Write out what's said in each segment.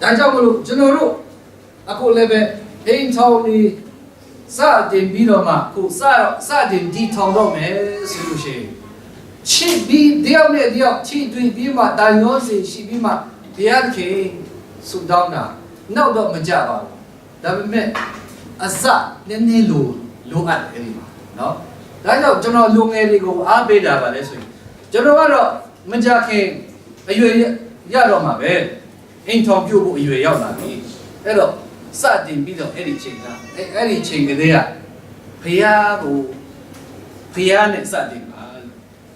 ဒါကြောင့်မလို့ကျွန်တော်တို့အခုလည်းပဲအိမ်ထောင်လေးစတင်ပြီးတော့မှခုစတင်ဒီထောင်တော့မယ်ဆိုလို့ရှိရင်ချစ်ပြီးတယောက်နဲ့တယောက်ချစ်တွေ့ပြီးမှတာယောစီရှိပြီးမှဘုရားခင်ဆုတောင်းတာနောက်တော့မကြပါဘူးဒါပေမဲ့အစနည်းနည်းလိုအပ်တယ်ဒီမှာနော်ဒါကြောင့်ကျွန်တော်လူငယ်တွေကိုအားပေးတာပါလဲဆိုရင်ကျွန်တော်ကတော့မကြခင်အရွယ်ရတော့မှာပဲအိမ်ထောင်ပြုတ်ဖို့အရွယ်ရောက်လာပြီအဲ့တော့စတင်ပြီးတော့အဲ့ဒီချိန်ကအဲ့ဒီချိန်ကလေးကဘုရားနဲ့စတင်ပါ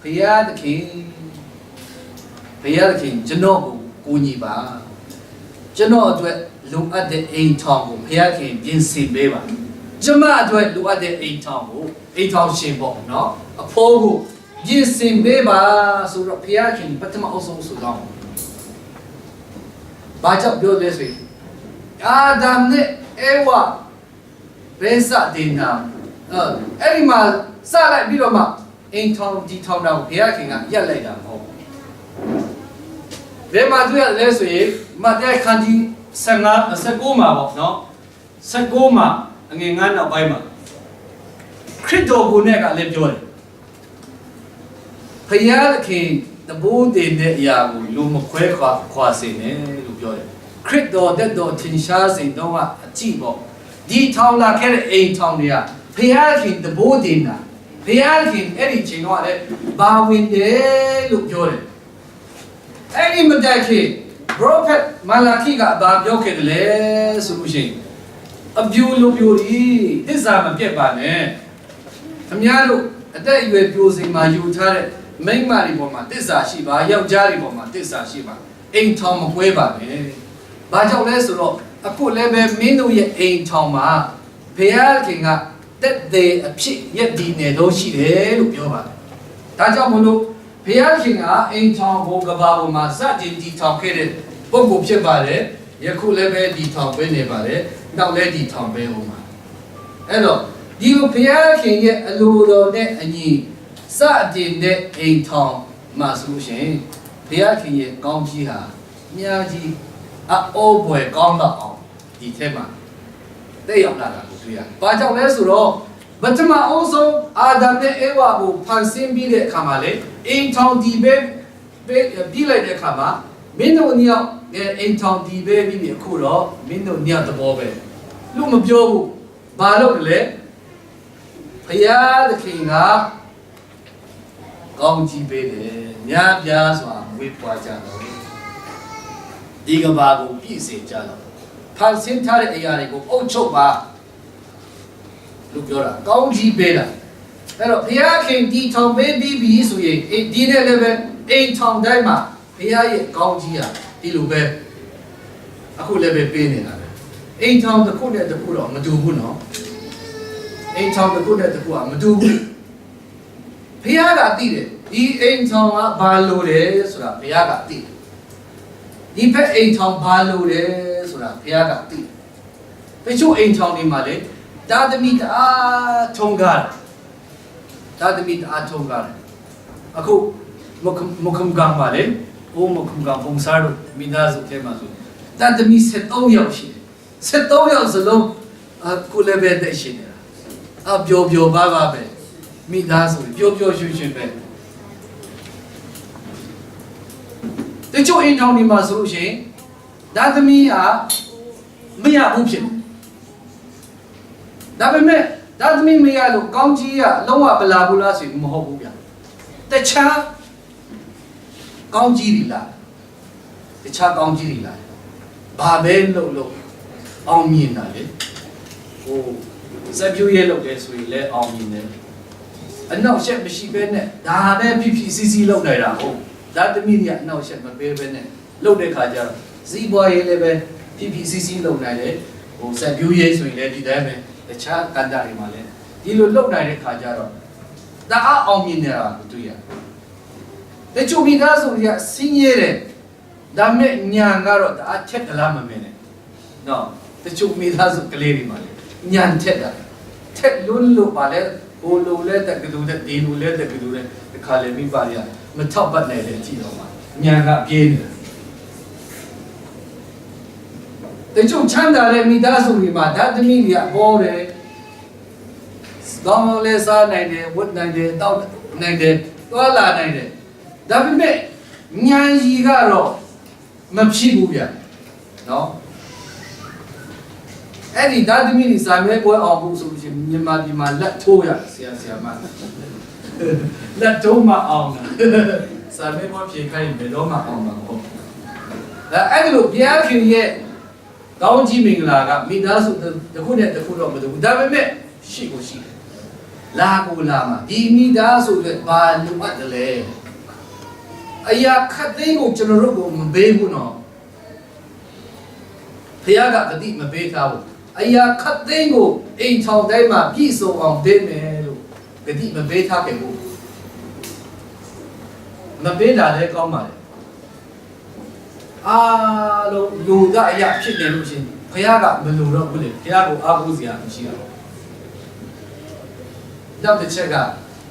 ဘုရားသခင်ကျွန်တော်ကိုကူညီပါကျွန်တော်အတွက်လိုအပ်တဲ့အိမ်ထောင်ကိုဘုရားခင်ပြင်ဆင်ပေးပါကျွန်မအတွက်လိုအပ်တဲ့အိမ်ထောင်ကိုအိမ်ထောင်ရှင်ပေါ့နော်အဖိုးကိုပြင်ဆင်ပေးပါဆိုတော့ဘုရားခင်ပထမအဆုံးဆိုတော့ဘာကြောင့်ပြောလဲဆိုရင်အာဒမ်နဲ့အေဝါဘယ်စတင်တာအဲ့ဒီမှာစလိုက်ပြီးတော့မှအိမ်ထောင်ဒီထောင်တာကိုဘုရားခင်ကရက်လိုက်တာမဟုတ်ဘူးဘယ်မှာတွေ့ရလဲဆိုရင်မဿဲခန်းကြီး19မှာပေါ့နော်19မှာအငယ်9နောက်ပိုင်းမှာခရစ်တော်ကိုနဲ့ကလည်းပြောတယ်ဘုရားခင်တဘိုးတင်တဲ့အရာကိုလူမခွဲခွာစေနဲ့လို့ပြောတယ်ခရစ်တော်တဲ့တော်ထင်ရှားစေတော့အကြည့်ပေါ့ဒီထောင်လာခဲ့တဲ့အိမ်ထောင်တွေကဘုရားခင်တဘိုးတင်တာဘုရားခင်အဲ့ဒီချိန်တော့လည်းဘာဝင်တယ်လို့ပြောတယ်အဲ့ဒီမတိုင်ခင် prophet မာလာခိကဘာပြောခဲ့တယ်လဲဆိုလို့ရှိရင်အပြူလိုပြူဒီသစ္စာမပြတ်ပါနဲ့ခင်ဗျားတို့အသက်အရွယ်ပြိုစင်မှာယူထားတဲ့မိန်းမတွေပေါ်မှာသစ္စာရှိပါယောက်ျားတွေပေါ်မှာသစ္စာရှိပါအိမ်ထောင်မကွဲပါနဲ့ဘာကြောင့်လဲဆိုတော့အခုလည်းပဲမင်းတို့ရဲ့အိမ်ထောင်မှာဘုရားခင်ကတက်တဲ့အဖြစ်ရက်ဒီနေလို့ရှိတယ်လို့ပြောပါတယ်ဒါကြောင့်မလို့ဘုရားခင်ကအိမ်ထောင်ကိုကဘာပေါ်မှာစတင်တည်ထောင်ခဲ့တဲ့ပုဂ္ဂိုလ်ဖြစ်ပါတယ်ယခုလည်းပဲတည်ထောင်ပေးနေပါတယ်နောက်လည်းတည်ထောင်ပေးဦးမှာအဲ့တော့ဒီဘုရားခင်ရဲ့အလိုတော်နဲ့အညီစတင်တဲ့အိမ်ထောင်မှာဆိုရှင်ဘုရားခင်ရဲ့ကောင်းကြီးဟာအများကြီးအိုးပွဲကောင်းတော့အောင်ဒီထဲမှာတက်ရောက်လာတာကိုတွေ့ရတယ်။ဘာကြောင့်လဲဆိုတော့ပထမအဆုံးအာဒမ်နဲ့အေဝါကိုဖန်ဆင်းပြီးတဲ့အခါမှာလေအိမ်ထောင်ဒီပဲပြီးလိုက်တဲ့အခါမှာမင်းတို့ညောင်အိမ်ထောင်ဒီပဲပြီးပြီအခုတော့မင်းတို့ညောင်သဘောပဲလို့မပြောဘူး။ဘာလို့လဲဘုရားသခင်ကကောင်းကြီးပေးတယ်များပြားစွာဝေးပွားကြတော့ဒီကဘာကိုပြည့်စုံကြတော့ဖန်ဆင်းထားတဲ့အရာတွေကိုအုပ်ချုပ်ပါလို့ပြောတာကောင်းကြီးပေးတာအဲ့တော့ဘုရားခင်ဒီထောင်ပေးပြီးပြီဆိုရင်ဒီနဲ့လည်းပဲအိမ်ထောင်တိုင်းမှာဘုရားရဲ့ကောင်းကြီးဟာဒီလိုပဲအခုလည်းပဲပေးနေတာပဲအိမ်ထောင်တစ်ခုနဲ့တစ်ခုတော့မတူဘူးနော်အိမ်ထောင်တစ်ခုနဲ့တစ်ခုကမတူဘူးဘုရားကသိတယ်ဒီအိမ်ထောင်ကဘာလို့လဲဆိုတာဘုရားကသိတယ်ဒီဖက်အိမ်ထောင်ဘာလို့လဲဆိုတာဘုရားကသိတယ်တချို့အိမ်ထောင်တွေမှာလေတာသမီတအားထုံကားအခုမခုံကံပါလေအိုးမခုံကံပုံစားတို့မိသားစုထဲမှာဆိုတာသမီ73ယောက်ရှိတယ်73ယောက်စလုံးကိုလည်းပဲတက်ရှိနေတာပျော်ပျော်ပါပဲမိသားစုပျော်ပျော်ရွှင်ရွှင်ပဲတချို့အိမ်ထောင်တွေမှာဆိုလို့ရှိရင်ဒါသမီးဟာမရဘူးဖြစ်ဒါပေမဲ့ဒါသမီးမရလို့ကောင်းကြီးကလုံးဝပလာဘူးလားဆိုရင်မဟုတ်ဘူးဗျတခြားကောင်းကြီးတွေလားတခြားကောင်းကြီးတွေလားဘာပဲလို့အောင်မြင်တာလေဟိုစက်ပြူရဲလုပ်တယ်ဆိုရင်လည်းအောင်မြင်တယ်အနောက်ရှက်မရှိဘဲနဲ့ဒါပဲဖြစ်စီစီလုပ်နေတာဟုတ်ဒါသမီးကြီးအနောက်ရှက်မပေးဘဲနဲ့လုပ်တဲ့ခါကျတော့ဇီးပွားရေးလည်းပဲဖြစ်စီစီလုပ်နိုင်တယ်ဟိုစက်ပြူရဲဆိုရင်လည်းဒီတိုင်းပဲတခြားကန္တာတွေမှာလည်းဒီလိုလုပ်နိုင်တဲ့ခါကျတော့ဒါအောင်မြင်နေတာကိုတွေ့ရတယ်တချို့မိသားစုတွေကဆင်းရဲတယ်ဒါမဲ့ညာကတော့ဒါအချက်တလားမမင်းနဲ့နော်တချို့မိသားစုကလေးတွေမှာလေညာထက်တာထက်လွန်းလို့ပါလေဘိုးလိုလဲတက်ကတူတဲ့ဒီလိုလဲတက်ကတူတဲ့ဒီခါလေမိပါရမထောက်ပတ်နိုင်တဲ့အကြည့်တော့မှာညာကပြေးနေတာ တချို့ချမ်းသာတဲ့မိသားစုတွေမှာဓာတ်သမီးတွေကပေါ်တယ်ကောင်းကောင်းလေးစားနိုင်တယ်ဝတ်နိုင်တယ်တောက်နိုင်တယ်သွားလာနိုင်တယ်ဒါပေမဲ့ဉာဏ်ကြီးကတော့မဖြစ်ဘူးဗျနော်အဲ့ဒီဓာတ်သမီးတွေစာမဲပွဲအောင်ဖို့ဆိုလို့ရှိရင်မြန်မာပြည်မှာလက်ထိုးရဆရာမလက်ထိုးမအောင်စာမဲပွဲဖြေခိုင်းဘယ်တော့မှအောင်မှာမဟုတ်ဘူးအဲ့ဒီလိုဘုရားခင်ရဲ့ကောင်းကြီးမင်္ဂလာကမိသားစုတစ်ခုနဲ့တစ်ခုတော့မတူဘူးဒါပေမဲ့ရှိကိုရှိတယ်လာကိုလာမှာဒီမိသားစုတွေဘာလိုအပ်တယ်လဲအရာခတ်သိမ်းကိုကျွန်တော်တို့ကိုမပေးဘူးနော်ဘုရားကဂတိမပေးထားဘူးအရာခတ်သိမ်းကိုအိမ်ထောင်တိုင်းမှာပြည့်စုံအောင်တင်မယ်လို့ဂတိမပေးထားခဲ့ဘူးမပေးတာလည်းကောင်းပါလေအားလုံးလူကအရာဖြစ်နေလို့ရှိရင်ဘုရားကမလိုတော့ဘူးလေဘုရားကိုအားကိုးစရာမရှိတော့ဘူးနောက်တစ်ချက်က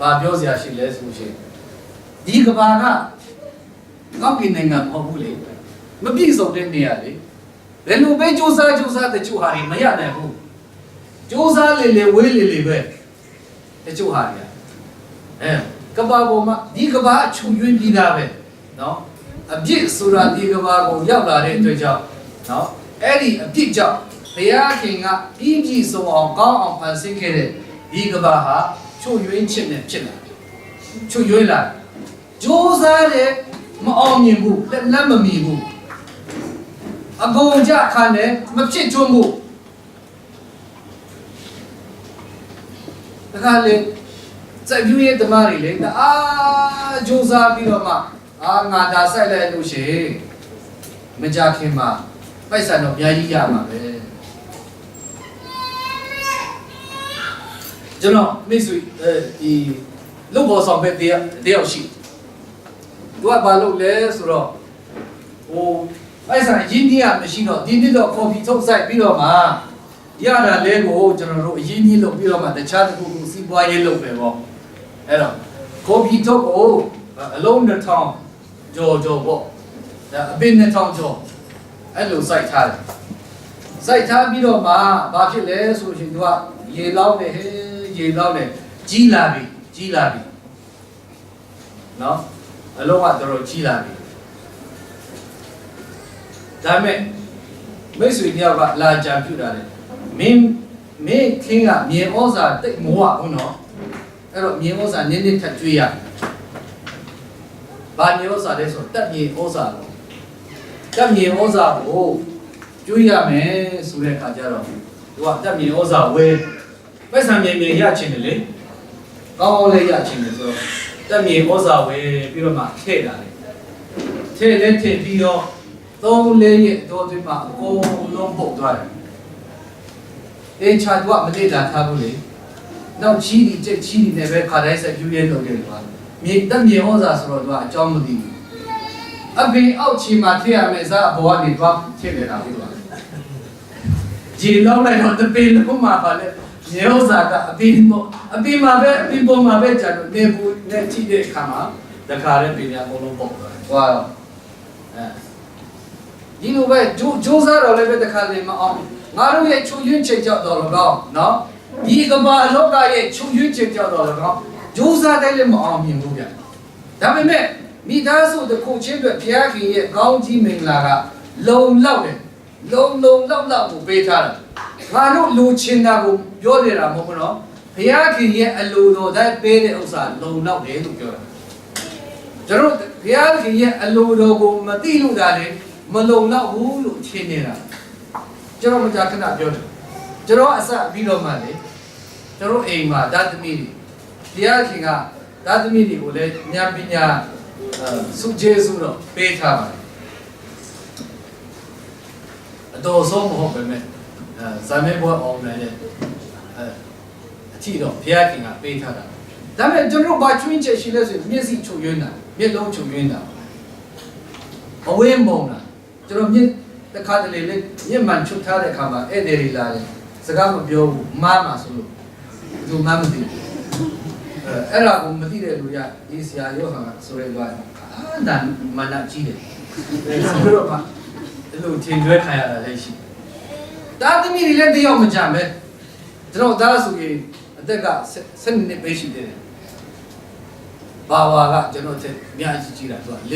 ဘာပြောစရာရှိလဲဆိုရှင်ဒီကဘာကကောင်းကင်နိုင်ငံမဟုတ်ဘူးလေမပြည့်စုံတဲ့နေရာလေဘယ်လိုပဲစူးစမ်းတချို့ဟာတွေမရနိုင်ဘူးစူးစမ်းလေဝေးလေပဲတချို့ဟာတွေကကဘာပေါ်မှာဒီကဘာခြုံရွေးပြီးသားပဲနော်အပြစ်ဆိုတာဒီကဘာကိုရောက်လာတဲ့အတွက်ကြောင့်နော်အဲ့ဒီအပြစ်ကြောင့်ဘုရားခင်ကပြည့်စုံအောင်ကောင်းအောင်ဖန်ဆင်းခဲ့တဲ့ဒီကဘာဟာချို့ယွင်းခြင်းနဲ့ဖြစ်လာချို့ယွင်းလာကြိုးစားတဲ့မအောင်မြင်ဘူးလက်မမီဘူးအကုန်ကြခံတယ်မဖြစ်ကျွန်းဘူးဒါကလေစိုက်ပြူရဲ့ဓမ္မတွေလေအားကြိုးစားပြီးတော့မှငါဒါစိုက်လိုက်လို့ရှိရင်မကြခင်မှာပိုက်ဆံတော့အများကြီးရမှာပဲကျွန်တော်မိတ်ဆွေဒီလုတ်ဘော်ဆောင်ပဲတယောက်ရှိသူကဘာလုပ်လဲဆိုတော့ဟိုပိုက်ဆံရင်းနှီးရမရှိတော့ဒီနေ့တော့ကော်ဖီထုတ်ဆိုင်ပြီးတော့မှရတာလဲကိုကျွန်တော်တို့အရင်းနှီးလုပ်ပြီးတော့မှတခြားတစ်ခုခုစီးပွားရေးလုပ်ပဲပေါ့အဲ့တော့ကော်ဖီထုတ်ကိုအလုံး2000ကြော်ပေါ့ဒါအပင်2000ကြော်အဲ့လိုစိုက်ထားတယ်စိုက်ထားပြီးတော့မှဘာဖြစ်လဲဆိုရှင်သူကရေလောင်းနေဟဲ့ရေလောင်းနေကြီးလာပြီနော်အလုံးကတော်ကြီးလာပြီဒါမဲ့မိတ်ဆွေတယောက်ကလာကြံပြူတာလေမင်းခင်းကမြေဩဇာတိတ်မိုးအောင်နော်အဲ့တော့မြေဩဇာနည်းနည်းထပ်ကျွေးရဘာမြေဩဇာလဲဆိုတက်မြေဩဇာလို့တက်မြေဩဇာကိုကျွေးရမယ်ဆိုတဲ့အခါကျတော့သူကတက်မြေဩဇာဝဲပိုက်ဆံမြေရချင်တယ်လေကောင်းလေးရချင်တယ်ဆိုတော့တက်မြေဩဇာဝဲပြီးတော့မှထည့်တာလေထည့်ပြီးတော့3-4ရက်တော့ဒီမှာအကုန်လုံးပုတ်သွားတယ်အချာသူကမလေးတာထားဘူးလေနောက်ချီးနေပဲခါတိုင်းဆက်ပြူရဲလုပ်တယ်ကွာမြေတက်မြေဩဇာဆိုတော့သူကအကြောင်းမသိဘူးအပင်အောက်ချီမှာထည့်ရမယ်စားအပေါ်ကနေသွားထည့်နေတာပြီးတော့ဂျီလောက်လိုက်တော့တပင်လုံးမှာပါလေမြေဩဇာကအပင်မှာပဲအပင်ပေါ်မှာပဲကြာတော့နေဘူးနဲ့ချီတဲ့အခါမှာတခါတည်းပင်ရအကုန်လုံးပုတ်သွားတယ်ဟောဒီလိုပဲကြိုးစားတော့လည်းပဲတခါလေမအောင်ငါတို့ရဲ့ချုပ်ရင်းချိန်ကြောက်တော်လည်းကောင်းနော်ဒီကမ္ဘာလောကရဲ့ချုပ်ရင်းချိန်ကြောက်တော်လည်းကောင်းကြိုးစားတယ်လည်းမအောင်မြင်ဘူးဗျဒါပေမဲ့မိသားစုတစ်ခုချင်းအတွက်ဘုရားခင်ရဲ့ကောင်းကြီးမင်္ဂလာကလုံလောက်တယ်လုံလောက်ကိုပေးထားတယ်ငါတို့လူချင်းတာကိုပြောနေတာမဟုတ်ဘူးနော်ဘုရားခင်ရဲ့အလိုတော်တိုင်းပေးတဲ့ဥစ္စာလုံလောက်တယ်လို့ပြောတာကျွန်တော်ဘုရားခင်ရဲ့အလိုတော်ကိုမသိလို့ဒါလေမလုံလောက်ဘူးလို့ရှင်းနေတာကျွန်တော်မကြာခဏပြောတယ်ကျွန်တော်အစပြီးတော့မှလေကျွန်တော်အိမ်မှာဓာတ်သမီးတွေတရားခင်ကဓာတ်သမီးတွေကိုလည်းဉာဏ်ပညာစုကျေစုတော့ပေးထားပါတယ်အတော်ဆုံးမဟုတ်ပဲမဲ့ဇာမဲဘွားအောင်နိုင်တဲ့အထီတော့ဘုရားခင်ကပေးထားတာဒါပေမဲ့ကျွန်တော်ဘာချွင်းချက်ရှိလဲဆိုရင်မျက်စိချုပ်ယွင်းတာမျက်လုံးချုပ်ယွင်းတာအဝင်းမုံတာကျွန်တော်တခါတလေလေးမျက်မှန်ချုပ်ထားတဲ့အခါမှာဧည့်သည်တွေလာတယ်စကားမပြောဘူးမားမှာဆိုလို့သူမှမသိဘူးအဲ့ဒါကိုမသိတဲ့လူကဒီဆရာရောဟာဆိုရဲသွားအာဒါမနာကြီးတယ်ဆိုတော့မှအဲ့လိုထင်လွဲခံရတာလည်းရှိ ဒါသမီးတွေလည်းတယောက်မကြမ်းပဲကျွန်တော်သားဆိုရင်အသက်က7နှစ်ပဲရှိသေးတယ်ဘာဝါကကျွန်တော်တက်အများကြီးကြီးတာသူက400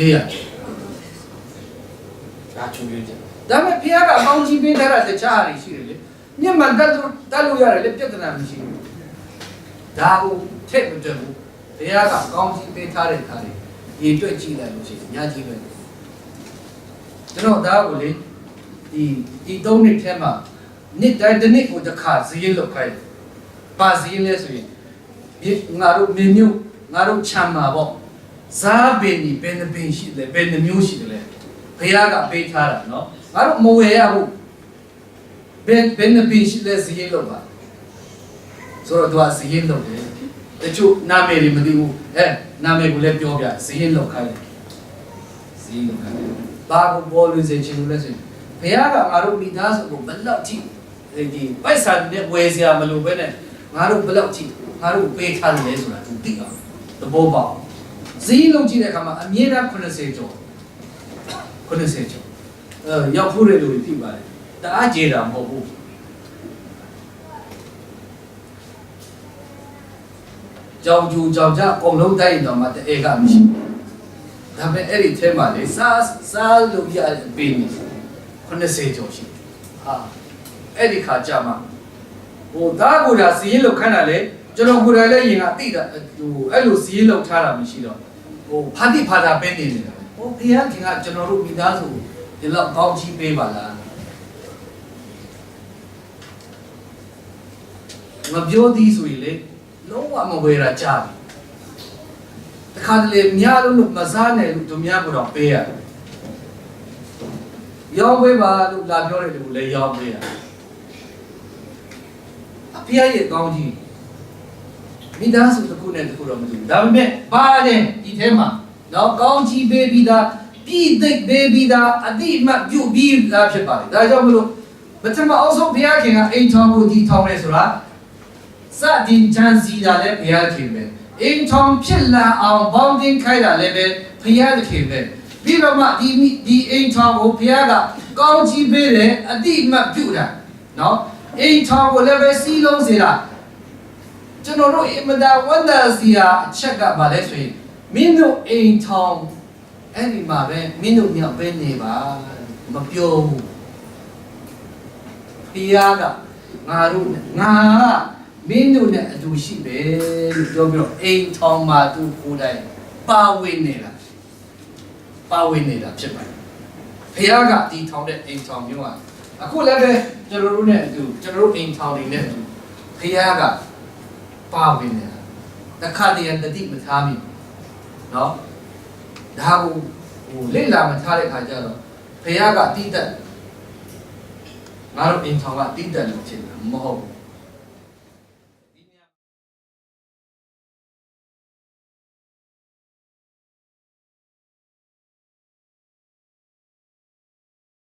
ဒါချုံရည်တယ်ဒါပေမဲ့ဖះကအကောင်းကြီးပေးထားတာတခြားအရာရှိတယ်လေမြင့်မှန်တက်လို့ရတယ်လေပြဿနာမရှိဘူးဒါကိုထည့်မတွက်ဘူးဖះကကောင်းကြီးပေးထားတဲ့ခါလေးရေတွက်ကြည့်လိုက်လို့ရှိရင်အများကြီးပဲကျွန်တော်သားကိုလေဒီ3နှစ်ထဲမှာနှစ်တိုင်းတစ်နှစ်ကိုတစ်ခါဇီးလောက်ခိုင်းပါဇီးလဲဆိုရင်ငါတို့မင်းမျိုးငါတို့ချမ်းမှာပေါ့ဇာပင်ဒီဘယ်နှပင်ရှိလဲဘယ်နှမျိုးရှိတယ်လဲဘုရားကပေးထားတာနော်ငါတို့မဝယ်ရဘူးဘယ်နှပင်ရှိလဲဇီးလောက်ပါဆိုတော့သူကဇီးလောက်တယ်တချို့နာမည်တွေမသိဘူးနာမည်ကိုလည်းပြောပြဇီးလောက်ခိုင်းဇီးလောက်ခိုင်းဘာကိုပေါ်လို့စေချင်လို့လဲဆိုရင်ဘုရားကငါတို့မိသားစုကိုဘယ်လောက်ထိဒီပိုက်ဆံနဲ့ဝယ်စရာမလိုပဲနဲ့ငါတို့ဘယ်လောက်ထိငါတို့ပေးထားတယ်ဆိုတာသူသိအောင်သဘောပေါက်ဇီးလုံးကြည့်တဲ့အခါမှာအမြဲတမ်း80ကျော်ရောက်ဖို့ရလို့သိပါတယ်တအားကြေတာမဟုတ်ဘူးကြောင်ကျူကြောင်ကြအကုန်လုံးတိုက်ရင်တော့မှတအေကမရှိဒါပေမဲ့အဲ့ဒီထဲမှာလေစားလို့ရပေးနေ80ကျော်ရှိဟာအဲ့ဒီခါကြမှာဟိုဒါကိုဒါစီးရင်လောက်ခန့်တာလေကျွန်တော်ကိုယ်တိုင်လည်းရင်ကတိတာဟိုအဲ့လိုစီးရင်လောက်ထားတာမရှိတော့ဟိုဖာတိဖာတာပဲနေနေတာဟိုဘုရားခင်ကကျွန်တော်တို့မိသားစုဒီလောက်ကောင်းချီးပေးပါလားမပြောသည်ဆိုရင်လေလုံးဝမဝယ်တာကြားပြီတခါတလေများလို့မစားနိုင်လို့သူများကတော့ပေးရတယ်ရောင်းပေးပါလို့လာပြောတဲ့လူကိုလည်းရောင်းပေးရအဖေရဲ့ကောင်းကြီးမိသားစုတစ်ခုနဲ့တစ်ခုတော့မတူဘူးဒါပေမဲ့ပါလေဒီထဲမှာတော့ကောင်းကြီးပေးပြီးသားပြည်သိပ်ပေးပြီးသားအတိအမှတ်ပြုပြီးသားဖြစ်ပါတယ်ဒါကြောင့်မလို့ပထမအောင်ဆုံးဘုရားခင်ကအိမ်ထောင်ကိုဒီထောင်လဲဆိုတာစတင်ချမ်းစီတာလည်းဘုရားခင်ပဲအိမ်ထောင်ဖြစ်လာအောင်ပေါင်းတင်ခိုင်းတာလည်းပဲဘုရားခင်ပဲပြီးတော့မှဒီအိမ်ထောင်ကိုဘုရားကကောင်းချီးပေးတယ်အတိအမှတ်ပြုတာနော်အိမ်ထောင်ကိုလည်းပဲစီးလုံးစေတာကျွန်တော်တို့အမဒါဝန်တာစီယာအချက်ကပါလဲဆိုရင်မင်းတို့အိမ်ထောင်အဲ့ဒီမှာပဲမင်းတို့မြောက်ပဲနေပါမပြောဘူးဘုရားကငါမင်းတို့နဲ့အတူရှိပဲလို့ပြောပြီးတော့အိမ်ထောင်မှာသူကိုယ်တိုင်ပါဝင်နေတာဖြစ်ပါတယ်ဘုရားကဒီထောင်တဲ့အိမ်ထောင်မျိုးอ่ะအခုလည်းပဲကျွန်တော်တို့နဲ့အတူကျွန်တော်တို့အိမ်ထောင်တွေနဲ့အတူဘုရားကပါဝင်နေတာတခါတည်းတတိမထားမိနော်ဒါကိုဟိုလက်လာမထားတဲ့ခါကျတော့ဘုရားကတိတက်ငါတို့အိမ်ထောင်ကတိတက်လို့ဖြစ်တာမဟုတ်ဘူး